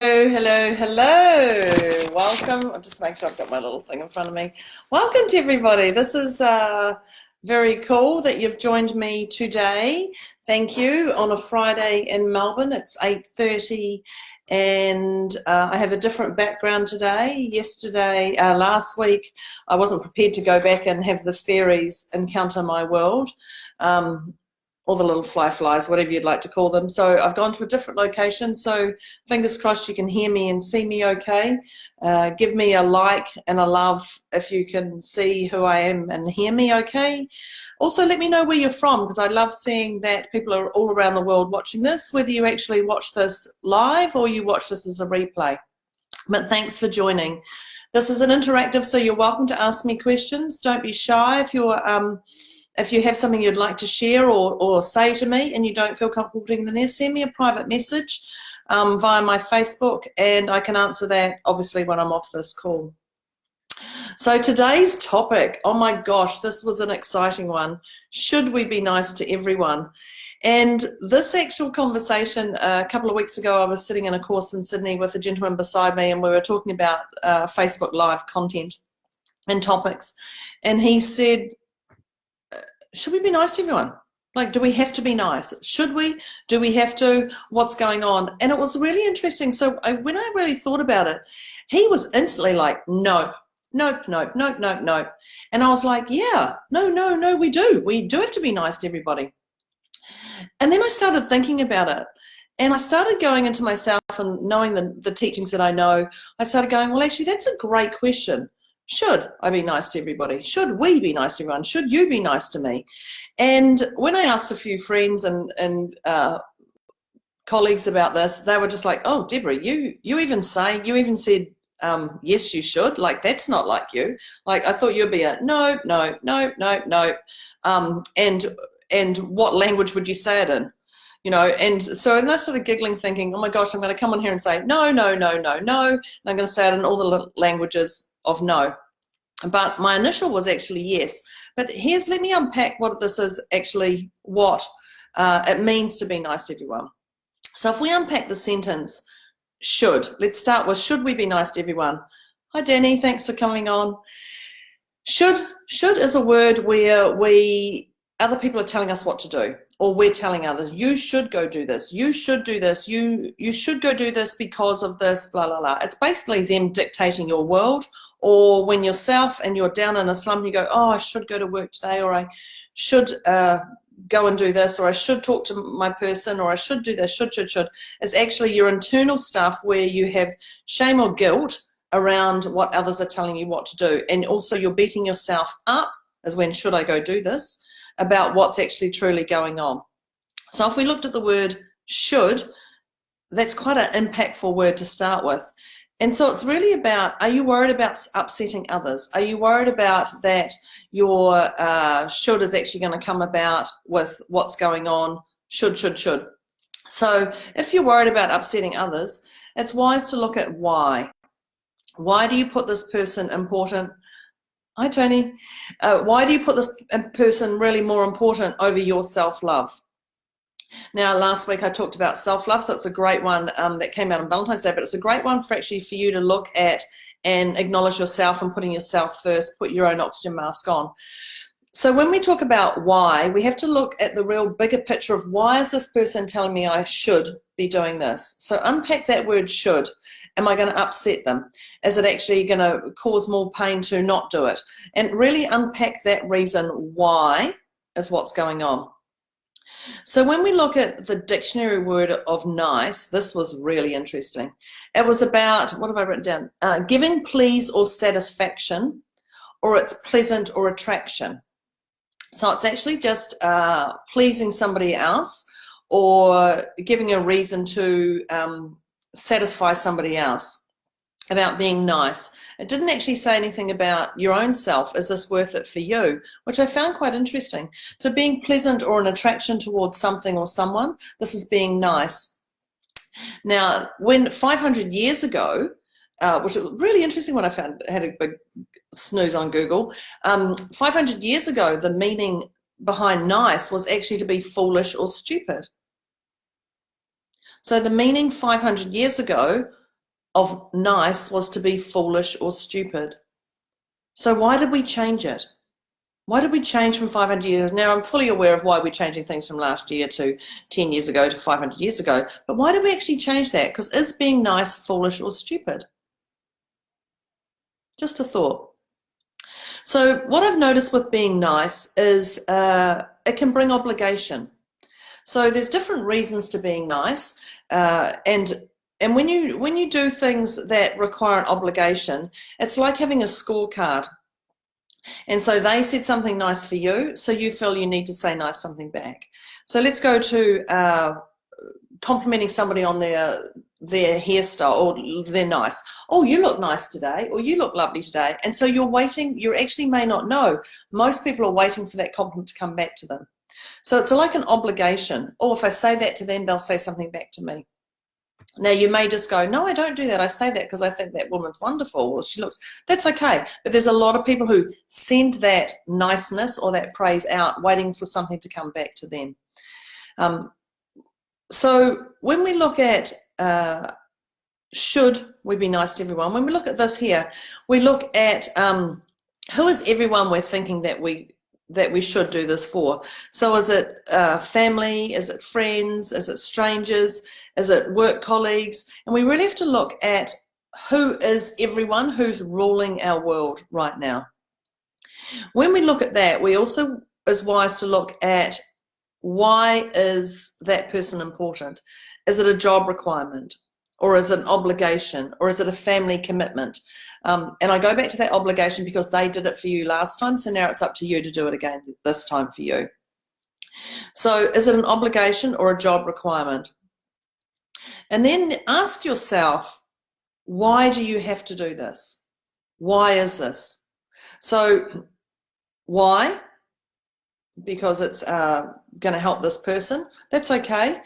Hello, hello. Welcome. I'll just make sure I've got my little thing in front of me. Welcome to everybody. This is very cool that you've joined me today. Thank you. On a Friday in Melbourne, it's 8:30 and I have a different background today. Last week, I wasn't prepared to go back and have the fairies encounter my world. Or the little flies, whatever you'd like to call them. So I've gone to a different location, so fingers crossed you can hear me and see me okay. Give me a like and a love if you can see who I am and hear me okay. Also, let me know where you're from, because I love seeing that people are all around the world watching this, whether you actually watch this live or you watch this as a replay. But thanks for joining. This is an interactive, so you're welcome to ask me questions. Don't be shy if you have something you'd like to share or say to me and you don't feel comfortable putting them there, send me a private message via my Facebook, and I can answer that obviously when I'm off this call. So today's topic, oh my gosh, this was an exciting one. Should we be nice to everyone? And this actual conversation, a couple of weeks ago, I was sitting in a course in Sydney with a gentleman beside me, and we were talking about Facebook Live content and topics. And he said, should we be nice to everyone? Like, do we have to be nice? Should we? Do we have to? What's going on? And it was really interesting. So when I really thought about it, he was instantly like, nope, nope, nope, nope, nope, nope. And I was like, yeah, no, we do. We do have to be nice to everybody. And then I started thinking about it. And I started going into myself and knowing the teachings that I know. I started going, well, actually, that's a great question. Should I be nice to everybody? Should we be nice to everyone? Should you be nice to me? And when I asked a few friends and colleagues about this, they were just like, oh, Deborah, you even said, yes, you should. Like, that's not like you. Like, I thought you'd be a no. And what language would you say it in? You know, and so I started giggling, thinking, oh my gosh, I'm going to come on here and say no. And I'm going to say it in all the languages of no. But my initial was actually yes. But let me unpack what this is actually, what it means to be nice to everyone. So if we unpack the sentence, should, let's start with, should we be nice to everyone? Hi, Danny, thanks for coming on. Should is a word where other people are telling us what to do, or we're telling others, you should go do this, you should do this, you should go do this because of this, blah, blah, blah. It's basically them dictating your world. Or when yourself and you're down in a slump, you go, oh, I should go to work today, or I should go and do this, or I should talk to my person, or I should do this, should. It's actually your internal stuff where you have shame or guilt around what others are telling you what to do. And also you're beating yourself up, as when should I go do this, about what's actually truly going on. So if we looked at the word should, that's quite an impactful word to start with. And so it's really about, are you worried about upsetting others? Are you worried about that your should is actually going to come about with what's going on? Should. So if you're worried about upsetting others, it's wise to look at why. Why do you put this person important? Hi, Tony. Why do you put this person really more important over your self-love? Now, last week I talked about self-love, so it's a great one that came out on Valentine's Day, but it's a great one for you to look at and acknowledge yourself and putting yourself first, put your own oxygen mask on. So when we talk about why, we have to look at the real bigger picture of why is this person telling me I should be doing this? So unpack that word should. Am I going to upset them? Is it actually going to cause more pain to not do it? And really unpack that reason why is what's going on. So when we look at the dictionary word of nice, this was really interesting. It was about, what have I written down? Giving please or satisfaction, or it's pleasant or attraction. So it's actually just pleasing somebody else or giving a reason to satisfy somebody else, about being nice. It didn't actually say anything about your own self. Is this worth it for you? Which I found quite interesting. So being pleasant or an attraction towards something or someone, this is being nice. Now, when 500 years ago, which was really interesting when I had a big snooze on Google, 500 years ago, the meaning behind nice was actually to be foolish or stupid. So the meaning 500 years ago of nice was to be foolish or stupid. So why did we change it? Why did we change from 500 years? Now, I'm fully aware of why we're changing things from last year to 10 years ago to 500 years ago. But why did we actually change that? Because is being nice foolish or stupid? Just a thought. So what I've noticed with being nice is it can bring obligation. So there's different reasons to being nice, and when you do things that require an obligation, it's like having a scorecard. And so they said something nice for you, so you feel you need to say nice something back. So let's go to complimenting somebody on their hairstyle, or they're nice. Oh, you look nice today, or you look lovely today. And so you're waiting, you actually may not know. Most people are waiting for that compliment to come back to them. So it's like an obligation. Or if I say that to them, they'll say something back to me. Now, you may just go, no, I don't do that. I say that because I think that woman's wonderful, or she looks, that's okay. But there's a lot of people who send that niceness or that praise out, waiting for something to come back to them. So when we look at should we be nice to everyone, when we look at this here, we look at who is everyone we're thinking that we should do this for. So is it family? Is it friends? Is it strangers? Is it work colleagues? And we really have to look at who is everyone who's ruling our world right now. When we look at that, we also is wise to look at why is that person important? Is it a job requirement? Or is it an obligation? Or is it a family commitment? And I go back to that obligation because they did it for you last time, so now it's up to you to do it again this time for you. So is it an obligation or a job requirement? And then ask yourself, why do you have to do this? Why is this? So why? Because it's going to help this person. That's okay.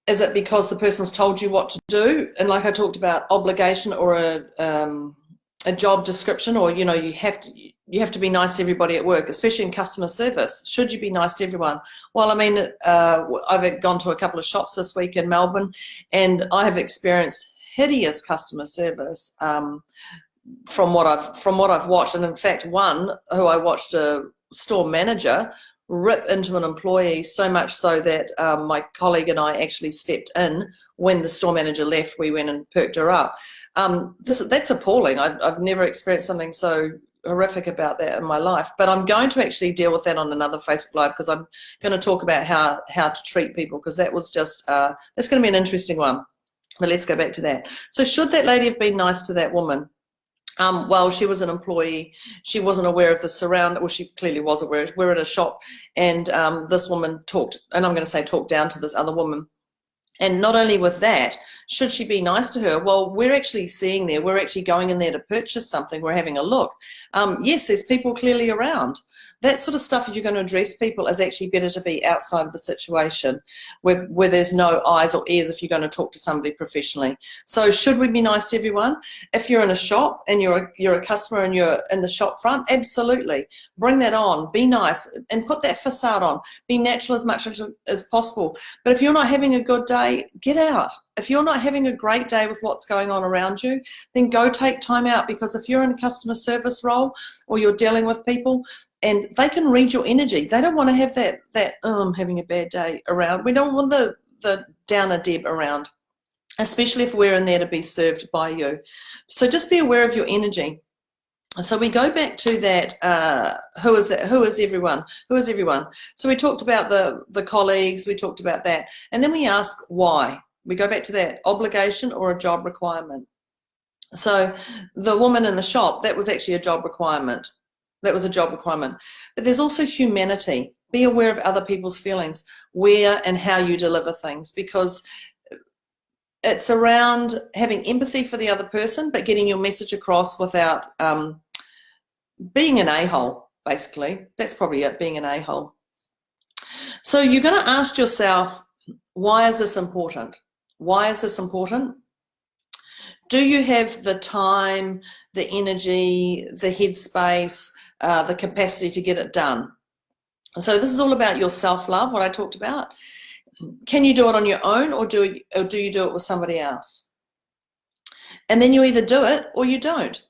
Is it because the person's told you what to do? And like I talked about, obligation or a job description, or you have to be nice to everybody at work, especially in customer service. Should you be nice to everyone? Well, I mean, I've gone to a couple of shops this week in Melbourne, and I have experienced hideous customer service from what I've watched. And in fact, one who I watched, a store manager rip into an employee, so much so that my colleague and I actually stepped in when the store manager left. We went and perked her up. That's appalling. I've never experienced something so horrific about that in my life, but I'm going to actually deal with that on another Facebook Live, because I'm going to talk about how to treat people, because that was just that's going to be an interesting one. But let's go back to that. So should that lady have been nice to that woman? Well, she was an employee. She wasn't aware of the surround, well, she clearly was aware. We're at a shop, and this woman talked, and I'm going to say talked down to this other woman. And not only with that, should she be nice to her? Well, we're actually seeing there, we're actually going in there to purchase something. We're having a look. Yes, there's people clearly around. That sort of stuff, if you're going to address people, is actually better to be outside of the situation where there's no eyes or ears if you're going to talk to somebody professionally. So should we be nice to everyone? If you're in a shop and you're a customer and you're in the shop front, absolutely. Bring that on. Be nice and put that facade on. Be natural as much as possible. But if you're not having a good day, get out. If you're not having a great day with what's going on around you, then go take time out, because if you're in a customer service role or you're dealing with people and they can read your energy, they don't want to have that I'm having a bad day around. We don't want the downer Deb around, especially if we're in there to be served by you. So just be aware of your energy. So we go back to that, who is everyone? Who is everyone? So we talked about the colleagues, we talked about that. And then we ask why. We go back to that, obligation or a job requirement. So the woman in the shop, that was actually a job requirement. That was a job requirement. But there's also humanity. Be aware of other people's feelings, where and how you deliver things, because it's around having empathy for the other person, but getting your message across without being an a-hole, basically. That's probably it, being an a-hole. So you're going to ask yourself, why is this important? Why is this important? Do you have the time, the energy, the headspace, the capacity to get it done? So this is all about your self-love, what I talked about. Can you do it on your own, or do you do it with somebody else? And then you either do it or you don't.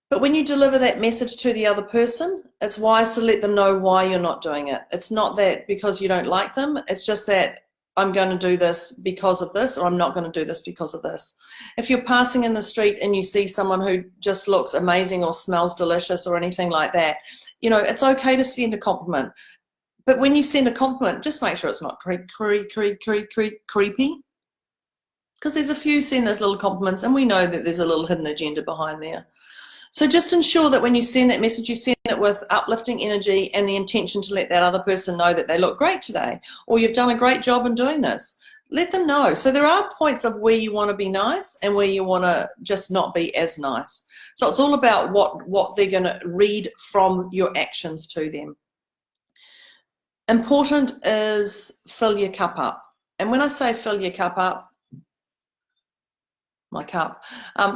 But when you deliver that message to the other person, it's wise to let them know why you're not doing it. It's not that because you don't like them, it's just that I'm going to do this because of this, or I'm not going to do this because of this. If you're passing in the street and you see someone who just looks amazing or smells delicious or anything like that, you know, it's okay to send a compliment. But when you send a compliment, just make sure it's not creepy. Because there's a few send those little compliments and we know that there's a little hidden agenda behind there. So just ensure that when you send that message, you send it with uplifting energy and the intention to let that other person know that they look great today, or you've done a great job in doing this. Let them know. So there are points of where you want to be nice and where you want to just not be as nice. So it's all about what they're going to read from your actions to them. Important is fill your cup up. And when I say fill your cup up,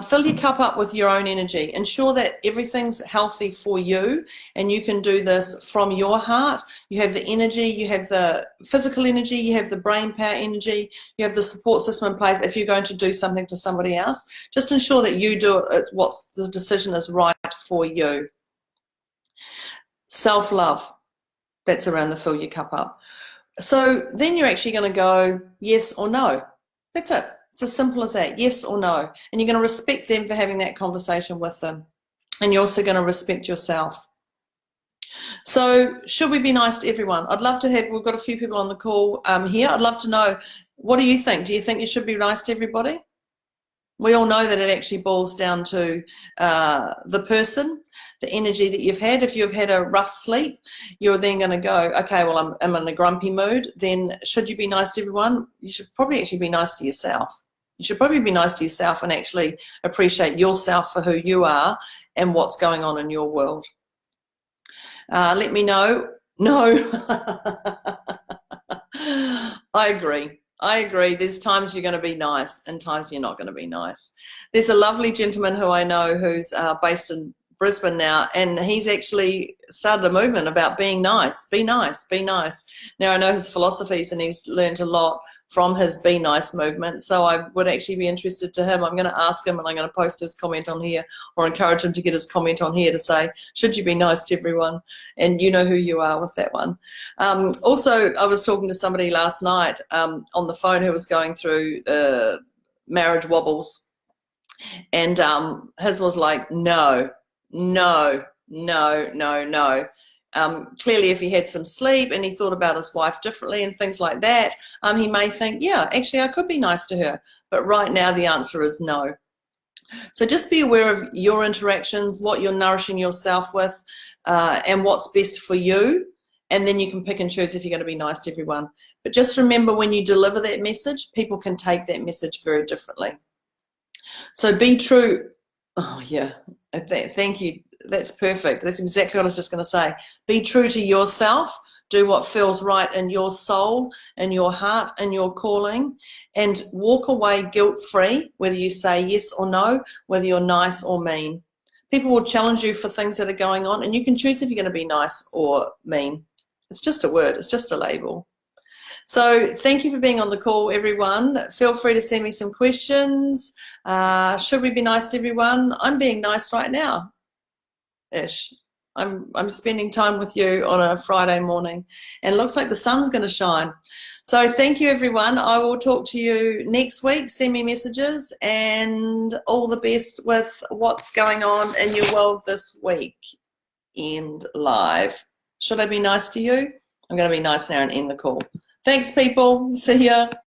fill your cup up with your own energy. Ensure that everything's healthy for you, and you can do this from your heart. You have the energy, you have the physical energy, you have the brain power energy, you have the support system in place. If you're going to do something for somebody else, just ensure that you do it, what the decision is right for you. Self-love, that's around the fill your cup up. So then you're actually going to go yes or no. That's it. It's as simple as that, yes or no. And you're going to respect them for having that conversation with them. And you're also going to respect yourself. So should we be nice to everyone? I'd love to have, we've got a few people on the call here. I'd love to know, what do you think? Do you think you should be nice to everybody? We all know that it actually boils down to the person, the energy that you've had. If you've had a rough sleep, you're then going to go, okay, well, I'm in a grumpy mood. Then should you be nice to everyone? You should probably actually be nice to yourself. You should probably be nice to yourself and actually appreciate yourself for who you are and what's going on in your world. Let me know. No. I agree. I agree. There's times you're going to be nice and times you're not going to be nice. There's a lovely gentleman who I know who's based in Brisbane now, and he's actually started a movement about being nice, be nice, be nice. Now I know his philosophies and he's learned a lot from his Be Nice movement, so I would actually be interested to him. I'm going to ask him and I'm going to post his comment on here, or encourage him to get his comment on here to say, should you be nice to everyone? And you know who you are with that one. Also, I was talking to somebody last night on the phone who was going through marriage wobbles, and his was like, no. Clearly, if he had some sleep and he thought about his wife differently and things like that, he may think, yeah, actually I could be nice to her. But right now the answer is no. So just be aware of your interactions, what you're nourishing yourself with, and what's best for you. And then you can pick and choose if you're going to be nice to everyone. But just remember, when you deliver that message, people can take that message very differently. So be true. Oh, yeah. Thank you. That's perfect. That's exactly what I was just going to say. Be true to yourself. Do what feels right in your soul, in your heart, in your calling, and walk away guilt-free, whether you say yes or no, whether you're nice or mean. People will challenge you for things that are going on, and you can choose if you're going to be nice or mean. It's just a word. It's just a label. So thank you for being on the call, everyone. Feel free to send me some questions. Should we be nice to everyone? I'm being nice right now. Ish. I'm spending time with you on a Friday morning, and it looks like the sun's going to shine. So thank you, everyone. I will talk to you next week. Send me messages, and all the best with what's going on in your world this week. End live. Should I be nice to you? I'm going to be nice now and end the call. Thanks, people. See ya.